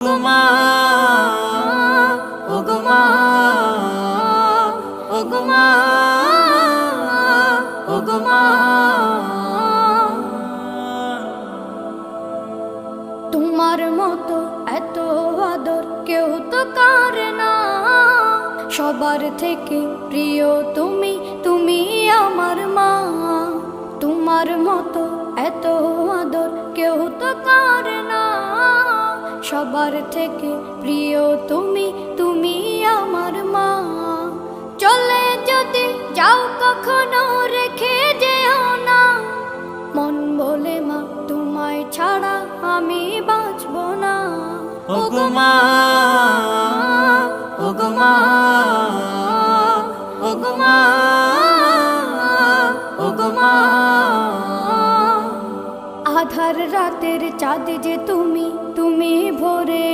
ওগো মা, ওগো মা, ওগো মা, ওগো মা। তোমার মতো এত আদর কেউ তো করে না, সবার থেকে প্রিয় তুমি, তুমি আমার মা। তোমার মতো এত আদর কেউ তো করে না, সবার থেকে প্রিয় তুমি, তুমি আমার মা। চলে যদি যাও কখনো রেখে যেও না, মন বলে মা তোমায় ছাড়া আমি বাঁচব না। ওগো মা, ওগো মা, ওগো মা, ওগো মা। আধার রাতের চাঁদ যে তুমি, তুমি ভোরে